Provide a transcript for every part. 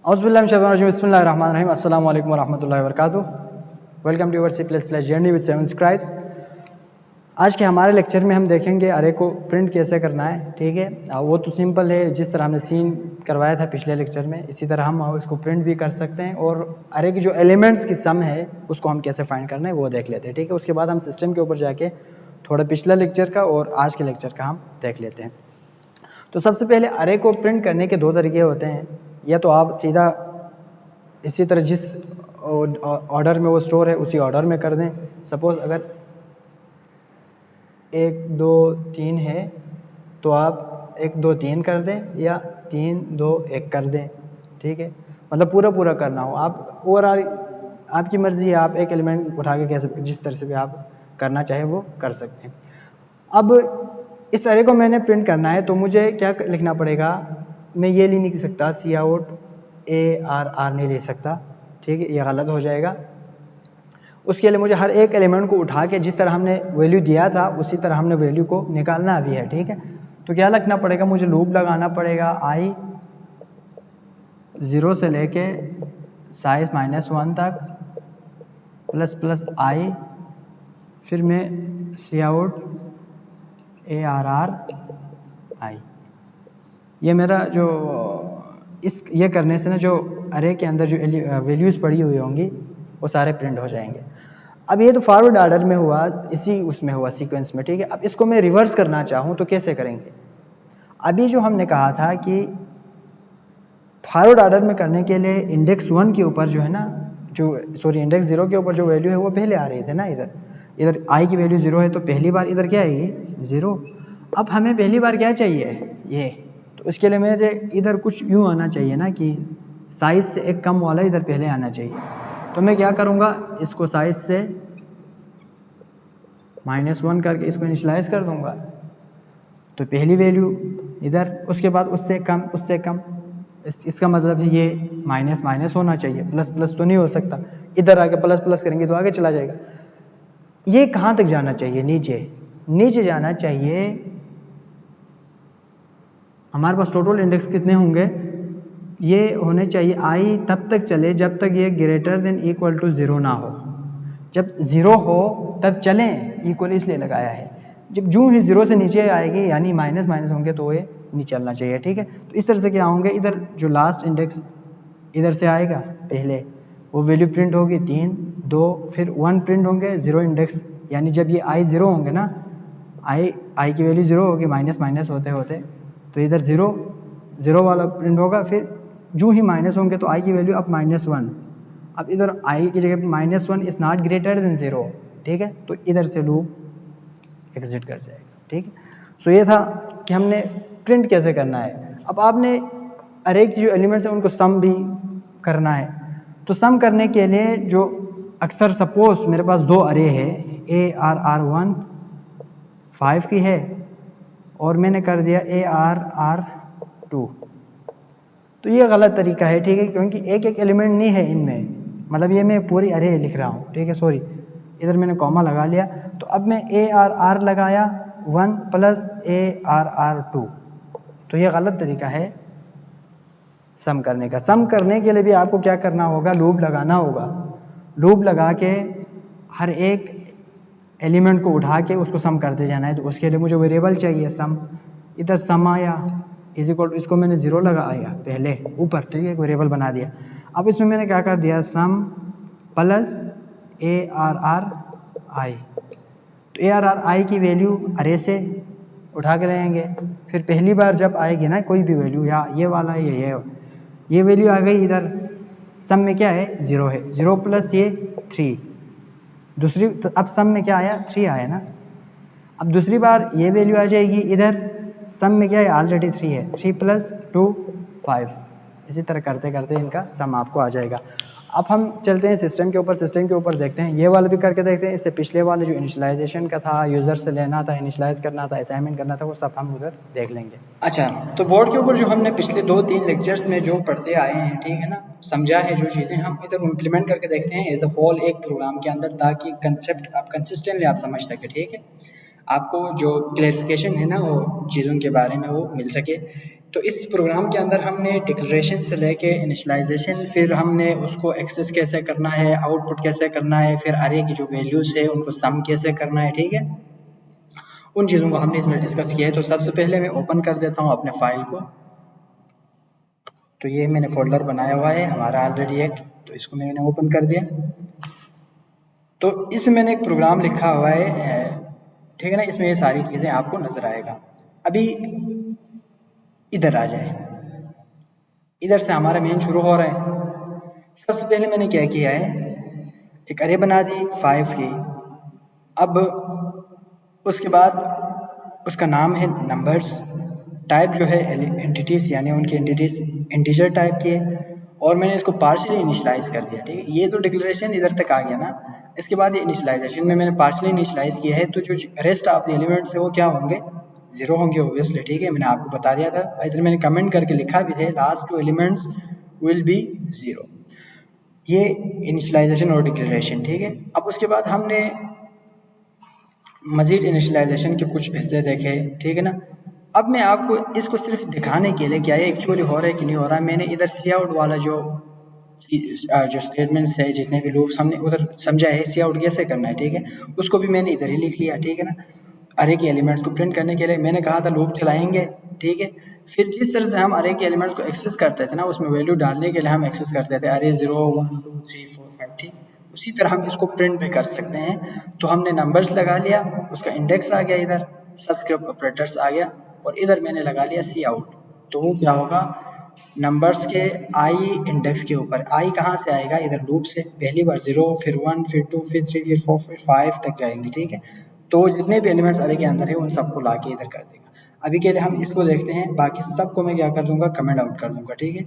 बिस्मिल्लाहिर्रहमानिर्रहीम अस्सलामु अलैकुम वरहमतुल्लाहि वबरकातुहू। Welcome to your C++ journey with 7 scribes. आज के हमारे लेक्चर में हम देखेंगे अरे को प्रिंट कैसे करना है। ठीक है, वो तो सिंपल है, जिस तरह हमने सीन करवाया था पिछले लेक्चर में, इसी तरह हम इसको प्रिंट भी कर सकते हैं। और अरे की जो एलिमेंट्स की सम है उसको हम कैसे फाइंड करना है वो देख लेते हैं। ठीक है, उसके बाद हम सिस्टम के ऊपर जाके थोड़ा पिछला लेक्चर का और आज के लेक्चर का हम देख लेते हैं। तो सबसे पहले अरे को प्रिंट करने के दो तरीके होते हैं। या तो आप सीधा इसी तरह जिस ऑर्डर में वो स्टोर है उसी ऑर्डर में कर दें। सपोज़ अगर 1 2 3 है तो आप 1 2 3 कर दें या 3 2 1 कर दें। ठीक है, मतलब पूरा करना हो आप, ओवरऑल आपकी मर्ज़ी है, आप एक एलिमेंट उठा के कैसे जिस तरह से भी आप करना चाहे वो कर सकते हैं। अब इस अरे को मैंने प्रिंट करना है तो मुझे क्या लिखना पड़ेगा, मैं ये नहीं लिख सकता सी आउट ARR नहीं ले सकता। ठीक है, ये गलत हो जाएगा। उसके लिए मुझे हर एक एलिमेंट को उठा के जिस तरह हमने वैल्यू दिया था उसी तरह हमने वैल्यू को निकालना भी है। ठीक है, तो क्या लिखना पड़ेगा, मुझे लूप लगाना पड़ेगा i 0 से लेके साइज -1 तक प्लस i, फिर मैं सी आउट ARR i। ये मेरा जो ये करने से ना जो अरे के अंदर जो वैल्यूज़ पड़ी हुई होंगी वो सारे प्रिंट हो जाएंगे। अब ये तो फॉरवर्ड ऑर्डर में हुआ, इसी उसमें हुआ सीक्वेंस में। ठीक है, अब इसको मैं रिवर्स करना चाहूँ तो कैसे करेंगे। अभी जो हमने कहा था कि फॉरवर्ड ऑर्डर में करने के लिए इंडेक्स 1 के ऊपर जो है ना, इंडेक्स 0 के ऊपर जो वैल्यू है वो पहले आ रही थी ना। इधर i की वैल्यू 0 है तो पहली बार इधर क्या आएगी 0। अब हमें पहली बार क्या चाहिए ये, तो उसके लिए मुझे इधर कुछ यूँ आना चाहिए ना कि साइज़ से एक कम वाला इधर पहले आना चाहिए। तो मैं क्या करूँगा, इसको साइज़ से -1 करके इसको इनिशियलाइज़ कर दूँगा। तो पहली वैल्यू इधर, उसके बाद उससे कम इसका मतलब है ये माइनस होना चाहिए, प्लस तो नहीं हो सकता। इधर आके प्लस करेंगे तो आगे चला जाएगा। ये कहाँ तक जाना चाहिए, नीचे जाना चाहिए। हमारे पास टोटल इंडेक्स कितने होंगे, ये होने चाहिए i तब तक चले जब तक ये ग्रेटर देन इक्वल टू 0 ना हो। जब 0 हो तब चलें, इक्वल इसलिए लगाया है। जब जूँ ही 0 से नीचे आएगी यानी माइनस होंगे तो ये नहीं चलना चाहिए। ठीक है, तो इस तरह से क्या होंगे, इधर जो लास्ट इंडेक्स इधर से आएगा पहले वो वैल्यू प्रिंट होगी 3 2, फिर 1 प्रिंट होंगे 0 इंडेक्स, यानी जब ये i 0 होंगे ना, i की वैल्यू 0 होगी माइनस होते तो इधर 0 वाला प्रिंट होगा। फिर जो ही माइनस होंगे तो i की वैल्यू अब -1। अब इधर i की जगह -1 इज़ नॉट ग्रेटर देन 0। ठीक है, तो इधर से लूप एग्जिट कर जाएगा। ठीक है, सो ये था कि हमने प्रिंट कैसे करना है। अब आपने अरे की जो एलिमेंट्स हैं उनको सम भी करना है। तो सम करने के लिए जो अक्सर सपोज मेरे पास दो अरे है, ARR1 5 की है और मैंने कर दिया ARR2, तो ये गलत तरीका है। ठीक है, क्योंकि एक एलिमेंट नहीं है इनमें, मतलब ये मैं पूरी अरे लिख रहा हूँ। ठीक है, सॉरी, इधर मैंने कॉमा लगा लिया। तो अब मैं ARR लगाया 1 प्लस ARR2, तो ये गलत तरीका है सम करने का। सम करने के लिए भी आपको क्या करना होगा, लूप लगाना होगा। लूप लगा के हर एक एलिमेंट को उठा के उसको सम करते जाना है। तो उसके लिए मुझे वेरिएबल चाहिए सम। इधर सम आया इज इक्वल टू, इसको मैंने 0 लगाया पहले ऊपर। ठीक है, एक वेरिएबल बना दिया। अब इसमें मैंने क्या कर दिया, सम प्लस ARRI। तो ARRI की वैल्यू अरे से उठा के रहेंगे। फिर पहली बार जब आएगी ना कोई भी वैल्यू, या ये वाला ये वैल्यू आ गई, इधर सम में क्या है 0 है, 0 प्लस ये 3 दूसरी, तो अब सम में क्या आया 3 आया ना। अब दूसरी बार ये वैल्यू आ जाएगी, इधर सम में क्या है ऑलरेडी 3 है, 3 प्लस 2 5। इसी तरह करते करते इनका सम आपको आ जाएगा। अब हम चलते हैं सिस्टम के ऊपर देखते हैं। ये वाला भी करके देखते हैं। इससे पिछले वाले जो इनिशियलाइजेशन का था, यूज़र से लेना था, इनिशियलाइज करना था, असाइनमेंट करना था, वो सब हम उधर देख लेंगे। अच्छा, तो बोर्ड के ऊपर जो हमने पिछले 2-3 लेक्चर्स में जो पढ़ते आए हैं, ठीक है ना, समझा है जो चीज़ें, हम इधर इम्प्लीमेंट करके देखते हैं एज अ होल एक प्रोग्राम के अंदर, ताकि कंसेप्ट आप कंसिस्टेंटली आप समझ सके। ठीक है, आपको जो क्लैरिफिकेशन है ना वो चीज़ों के बारे में वो मिल सके। तो इस प्रोग्राम के अंदर हमने डिक्लेरेशन से लेके इनिशियलाइजेशन, फिर हमने उसको एक्सेस कैसे करना है, आउटपुट कैसे करना है, फिर अरे की जो वैल्यूज़ है उनको सम कैसे करना है, ठीक है, उन चीज़ों को हमने इसमें डिस्कस किया है। तो सबसे पहले मैं ओपन कर देता हूँ अपने फाइल को। तो ये मैंने फोल्डर बनाया हुआ है हमारा ऑलरेडी एक, तो इसको मैंने ओपन कर दिया। तो इसमें मैंने एक प्रोग्राम लिखा हुआ है, ठीक है ना, इसमें ये सारी चीज़ें आपको नज़र आएगा। अभी इधर आ जाए, इधर से हमारा मेन शुरू हो रहा है। सबसे पहले मैंने क्या किया है, एक अरे बना दी 5 की। अब उसके बाद उसका नाम है नंबर्स, टाइप जो है एंटिटीज़, यानी उनकी एंटिटीज़ इंटीजर टाइप की है, और मैंने इसको पार्शियली इनिशियलाइज़ कर दिया, ठीक है। ये तो डिक्लेरेशन इधर तक आ गया ना। इसके बाद ये इनिशियलाइजेशन में मैंने पार्शियली इनिशियलाइज़ किया है, तो जो रेस्ट ऑफ द एलिमेंट्स है वो क्या होंगे, ज़ीरो होंगे ऑब्वियसली, ठीक है। मैंने आपको बता दिया था, इधर मैंने कमेंट करके लिखा भी थे, last two elements will be zero. ये इनिशियलाइजेशन और डिक्लेरेशन, ठीक है। अब उसके बाद हमने मज़ीद इनिशियलाइजेशन के कुछ हिस्से देखे, ठीक है ना। अब मैं आपको इसको सिर्फ दिखाने के लिए क्या ये एक्चुअली हो रहा है कि नहीं हो रहा है, मैंने इधर सी आउट वाला जो स्टेटमेंट्स है, जितने भी लूप्स हमने उधर समझा है सी आउट कैसे करना है, ठीक है, उसको भी मैंने इधर ही लिख लिया, ठीक है ना। अरे के एलिमेंट्स को प्रिंट करने के लिए मैंने कहा था लूप चलाएंगे, ठीक है। फिर जिस तरह से हम अरे के एलिमेंट्स को एक्सेस करते थे ना, उसमें वैल्यू डालने के लिए हम एक्सेस करते थे अरे 0 1 2 3 4 5, ठीक, उसी तरह हम इसको प्रिंट भी कर सकते हैं। तो हमने नंबर्स लगा लिया, उसका इंडेक्स आ गया, इधर सबस्क्रिप्ट ऑपरेटर्स आ गया, और इधर मैंने लगा लिया सी आउट। तो वो क्या होगा, नंबर्स के आई इंडेक्स के ऊपर, आई कहाँ से आएगा, इधर लूप से, पहली बार 0, फिर 1, फिर 2, फिर 3, फिर 4, फिर 5 तक जाएंगे, ठीक है। तो जितने भी एलिमेंट्स अरे के अंदर है उन सबको ला के इधर कर देगा। अभी के लिए हम इसको देखते हैं, बाकी सबको मैं क्या कर दूंगा, कमेंट आउट कर दूंगा, ठीक है,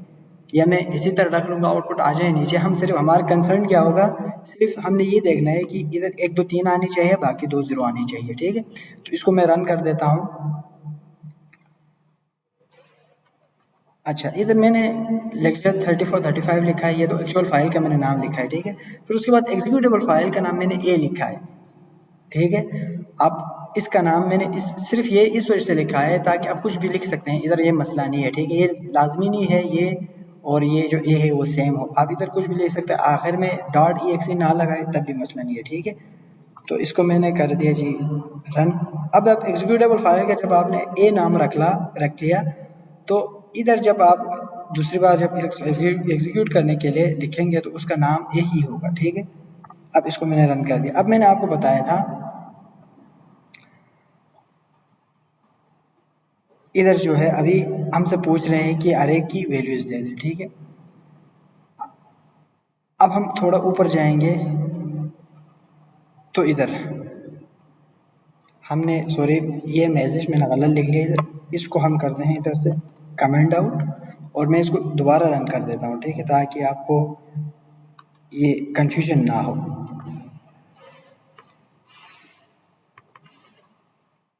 या मैं इसी तरह रख लूँगा, आउटपुट आ जाए नीचे। हम सिर्फ, हमारा कंसर्न क्या होगा, सिर्फ हमने ये देखना है कि इधर 1 2 3 आनी चाहिए, बाकी 2 0 आनी चाहिए, ठीक है। तो इसको मैं रन कर देता हूँ। अच्छा, इधर मैंने लेक्चर 34 35 लिखा है, ये तो एक्चुअल फाइल का मैंने नाम लिखा है, ठीक है। फिर उसके बाद एग्जीक्यूटेबल फाइल का नाम मैंने ए लिखा है, ठीक है। अब इसका नाम मैंने सिर्फ ये इस वजह से लिखा है ताकि आप कुछ भी लिख सकते हैं, इधर ये मसला नहीं है, ठीक है। ये लाजमी नहीं है ये और ये जो ए है वो सेम हो, आप इधर कुछ भी लिख सकते हैं, आखिर में डॉट ई एक्स ना लगाए तब भी मसला नहीं है, ठीक है। तो इसको मैंने कर दिया जी रन। अब एग्जीक्यूटेबल फाइल का जब आपने ए नाम रख लिया, तो इधर जब आप दूसरी बार जब एग्जीक्यूट करने के लिए लिखेंगे तो उसका नाम ए ही होगा, ठीक है। अब इसको मैंने रन कर दिया। अब मैंने आपको बताया था इधर जो है अभी हमसे पूछ रहे हैं कि अरे की वैल्यूज दे दें, ठीक है। अब हम थोड़ा ऊपर जाएंगे तो इधर हमने, सॉरी ये मैसेज मैंने गलत लिख लिया, इधर इसको हम करते हैं इधर से कमेंट आउट, और मैं इसको दोबारा रन कर देता हूँ, ठीक है, ताकि आपको ये कंफ्यूजन ना हो।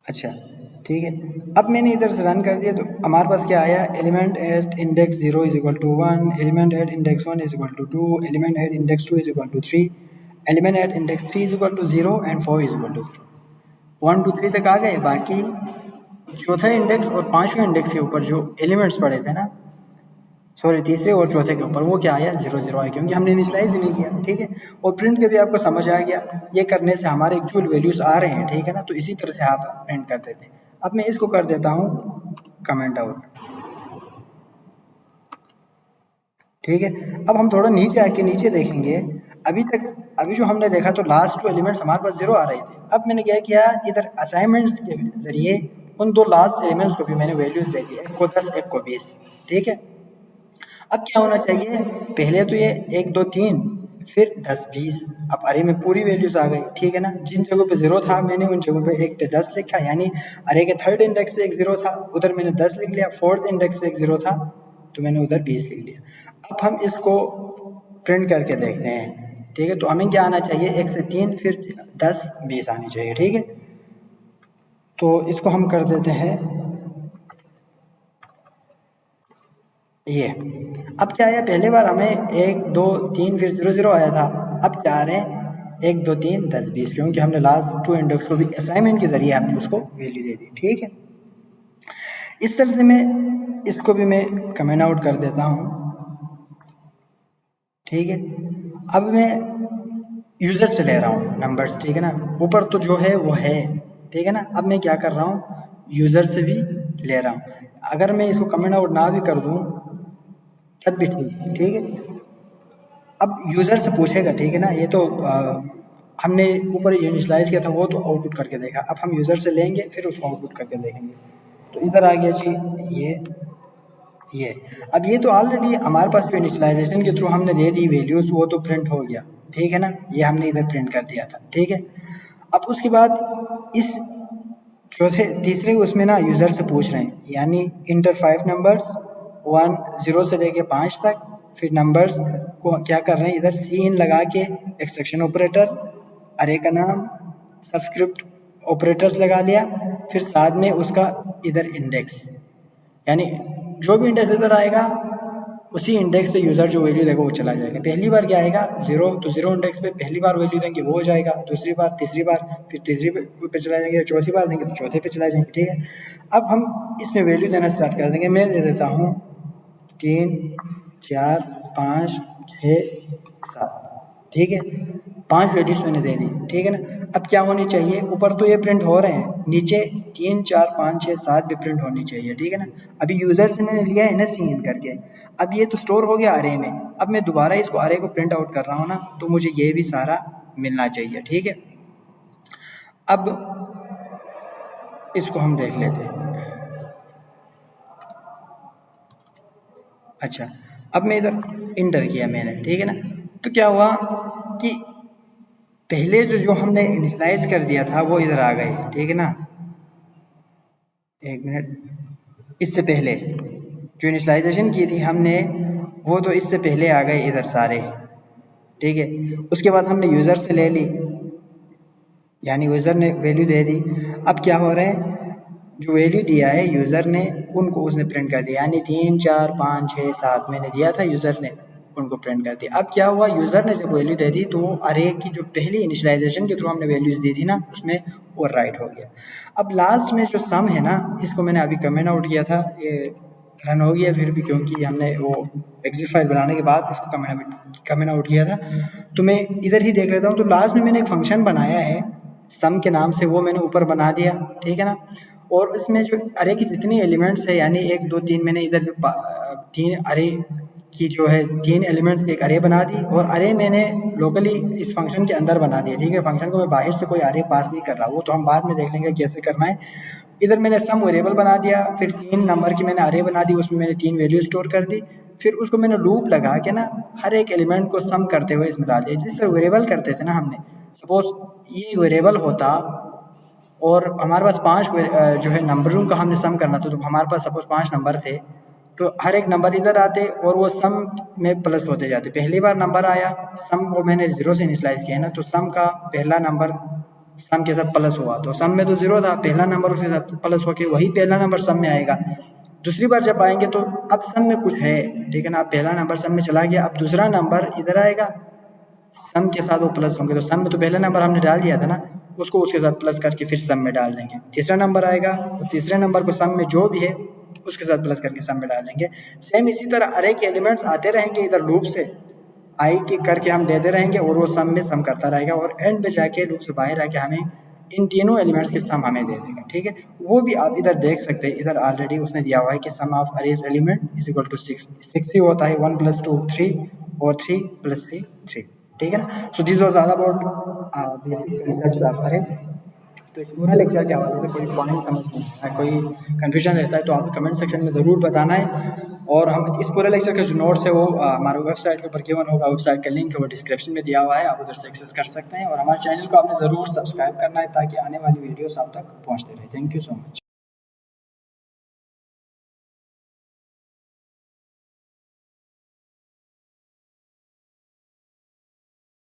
अच्छा, ठीक है। अब मैंने इधर से रन कर दिया तो हमारे पास क्या आया, element at index 0 is equal to 1, element at index 1 is equal to 2, element at index 2 is equal to 3, element at index 3 is equal to 0 and 4 is equal to 0। 1 2 3 तक आ गए, बाकी चौथे इंडेक्स और पांचवें इंडेक्स के ऊपर जो एलिमेंट्स पड़े थे ना, सॉरी तीसरे और चौथे के ऊपर, वो क्या आया 0 0 आया, क्योंकि हमने इनिशियलाइज ही नहीं किया, ठीक है। और प्रिंट के भी आपको समझ आ गया, ये करने से हमारे एक्चुअल वैल्यूज आ रहे हैं, ठीक है ना। तो इसी तरह से आप प्रिंट कर देते हैं। अब मैं इसको कर देता हूँ कमेंट आउट, ठीक है। अब हम थोड़ा नीचे आके नीचे देखेंगे, अभी जो हमने देखा तो लास्ट 2 एलिमेंट्स हमारे पास 0 आ रहे थे। अब मैंने क्या किया, इधर असाइनमेंट्स के जरिए उन 2 लास्ट एलिमेंट्स को भी मैंने वैल्यूज दे दी, एक को 10 एक को 20, ठीक है। अब क्या होना चाहिए, पहले तो ये 1 2 3 फिर 10 20, अब अरे में पूरी वैल्यूज आ गई, ठीक है ना। जिन जगहों पे 0 था मैंने उन जगहों पे 1 पे 10 लिखा, यानी अरे के थर्ड इंडेक्स पे एक 0 था, उधर मैंने 10 लिख लिया, फोर्थ इंडेक्स पे एक 0 था तो मैंने उधर 20 लिख लिया। अब हम इसको प्रिंट करके देखते हैं, ठीक है। तो हमें क्या आना चाहिए, 1 से 3 फिर 10 20 आनी चाहिए, ठीक है। तो इसको हम कर देते हैं ये। अब क्या आया, पहले बार हमें 1 2 3 फिर 0 0 आया था, अब क्या आ रहे हैं 1 2 3 10 20, क्योंकि हमने लास्ट 2 इंडेक्स को भी असाइनमेंट के ज़रिए हमने उसको वैल्यू दे दी। ठीक है, इस तरह से मैं इसको भी मैं कमेंट आउट कर देता हूँ। ठीक है, अब मैं यूज़र से ले रहा हूँ नंबर्स। ठीक है ना, ऊपर तो जो है वो है। ठीक है ना, अब मैं क्या कर रहा हूँ, यूज़र से भी ले रहा हूँ। अगर मैं इसको कमेंट आउट ना भी कर दूँ तब भी ठीक है। अब यूज़र से पूछेगा, ठीक है ना, ये तो हमने ऊपर इनिशियलाइज़ किया था वो तो आउटपुट करके देगा। अब हम यूज़र से लेंगे फिर उसको आउटपुट करके देखेंगे। तो इधर आ गया जी ये। अब ये तो ऑलरेडी हमारे पास जो इनिशियलाइजेशन के थ्रू हमने दे दी वैल्यूज़, वो तो प्रिंट हो गया। ठीक है ना, ये हमने इधर प्रिंट कर दिया था। ठीक है, अब उसके बाद इस चौथे तीसरे उसमें ना यूज़र से पूछ रहे हैं, यानी इंटर 5 नंबर्स 1 0 से लेके 5 तक। फिर नंबर्स को क्या कर रहे हैं, इधर सीन लगा के एक्सट्रैक्शन ऑपरेटर, अरे का नाम, सबस्क्रिप्ट ऑपरेटर्स लगा लिया, फिर साथ में उसका इधर इंडेक्स, यानी जो भी इंडेक्स इधर आएगा उसी इंडेक्स पे यूज़र जो वैल्यू देगा वो चला जाएगा। पहली बार क्या आएगा 0, तो 0 इंडेक्स पे पहली बार वैल्यू देंगे वो हो जाएगा, दूसरी बार, तीसरी बार, फिर तीसरी पे चला जाएंगे, चौथी बार देंगे तो चौथे पे चला जाएंगे। ठीक है, अब हम इसमें वैल्यू देना स्टार्ट कर देंगे। मैं दे देता हूँ 3 4 5 6 7। ठीक है, 5 वैल्यूज़ मैंने दे दी। ठीक है ना, अब क्या होनी चाहिए, ऊपर तो ये प्रिंट हो रहे हैं, नीचे 3 4 5 6 7 भी प्रिंट होनी चाहिए। ठीक है ना, अभी यूज़र से मैंने लिया है ना सीन करके, अब ये तो स्टोर हो गया अरे में। अब मैं दोबारा इसको अरे को प्रिंट आउट कर रहा हूँ ना, तो मुझे ये भी सारा मिलना चाहिए। ठीक है, अब इसको हम देख लेते हैं। अच्छा, अब मैं इधर इंटर किया मैंने। ठीक है ना, तो क्या हुआ कि पहले जो हमने इनिशियलाइज कर दिया था वो इधर आ गए। ठीक है ना, एक मिनट, इससे पहले जो इनिशियलाइजेशन की थी हमने वो तो इससे पहले आ गए इधर सारे। ठीक है, उसके बाद हमने यूज़र से ले ली, यानी यूज़र ने वैल्यू दे दी। अब क्या हो रहा है, जो वैल्यू दिया है यूज़र ने उनको उसने प्रिंट कर दिया, यानी 3 4 5 6 7 मैंने दिया था, यूज़र ने उनको प्रिंट कर दिया। अब क्या हुआ, यूज़र ने जब वैल्यू दे दी तो वो अरे की जो पहली इनिशियलाइजेशन के थ्रू हमने वैल्यूज़ दी थी ना उसमें ओवर राइट हो गया। अब लास्ट में जो सम है ना, इसको मैंने अभी कमेंट आउट किया था, ये रन हो गया फिर भी, क्योंकि हमने वो एग्जिट फाइल बनाने के बाद इसको कमेंट आउट किया था। तो मैं इधर ही देख लेता हूँ, तो लास्ट में मैंने एक फंक्शन बनाया है सम के नाम से, वो मैंने ऊपर बना दिया। ठीक है ना, और उसमें जो अरे की जितनी एलिमेंट्स है, यानी 1 2 3 मैंने इधर भी 3 अरे की जो है 3 एलिमेंट्स एक अरे बना दी, और अरे मैंने लोकली इस फंक्शन के अंदर बना दिया। ठीक है, फंक्शन को मैं बाहर से कोई अरे पास नहीं कर रहा, वो तो हम बाद में देख लेंगे कैसे करना है। इधर मैंने सम वेरिएबल बना दिया, फिर 3 नंबर की मैंने अरे बना दी, उसमें मैंने 3 वैल्यू स्टोर कर दी, फिर उसको मैंने लूप लगा के ना हर एक एलिमेंट को सम करते हुए इसमें डाल दिया। जिस तरह वेरिएबल करते थे ना हमने, सपोज ये वेरिएबल होता और हमारे पास 5 जो है नंबरों का हमने सम करना था, तो हमारे पास सपोज 5 नंबर थे, तो हर एक नंबर इधर आते और वो सम में प्लस होते जाते। पहली बार नंबर आया, सम को मैंने 0 से इनिशियलाइज किया ना, तो सम का पहला नंबर सम के साथ प्लस हुआ, तो सम में तो 0 था, पहला नंबर उसके साथ प्लस होके वही पहला नंबर सम में आएगा। दूसरी बार जब आएंगे तो अब सम में कुछ है, ठीक है ना, अब पहला नंबर सम में चला गया, अब दूसरा नंबर इधर आएगा, सम के साथ वो प्लस होंगे, तो सम में तो पहला नंबर हमने डाल दिया था ना, उसको उसके साथ प्लस करके फिर सम में डाल देंगे। तीसरा नंबर आएगा तो तीसरे नंबर को सम में जो भी है उसके साथ प्लस करके सम में डाल देंगे। सेम इसी तरह अरे के एलिमेंट्स आते रहेंगे इधर लूप से, आई के करके हम देते रहेंगे और वो सम में सम करता रहेगा, और एंड पे जाके लूप से बाहर आके हमें इन तीनों एलिमेंट्स के सम हमें दे देगा। ठीक है, वो भी आप इधर देख सकते हैं, इधर ऑलरेडी उसने दिया हुआ है कि sum of array element is equal to 6 ही होता है, 1 + 2 3 और 3 + 3 3। ठीक है ना, so this was all about basic concepts of अरे। तो इस पूरा लेक्चर के हवाले से कोई पॉइंट समझ नहीं है, कोई कन्फ्यूजन रहता है तो आप कमेंट सेक्शन में ज़रूर बताना है, और हम इस पूरे लेक्चर के जो नोट्स है वो हमारे वेबसाइट के ऊपर गिवन होगा, वेबसाइट का लिंक है वो डिस्क्रिप्शन में दिया हुआ है, आप उधर से एक्सेस कर सकते हैं, और हमारे चैनल को आपने ज़रूर सब्सक्राइब करना है ताकि आने वाली वीडियोस आप तक पहुँचते रहे। Thank you so much.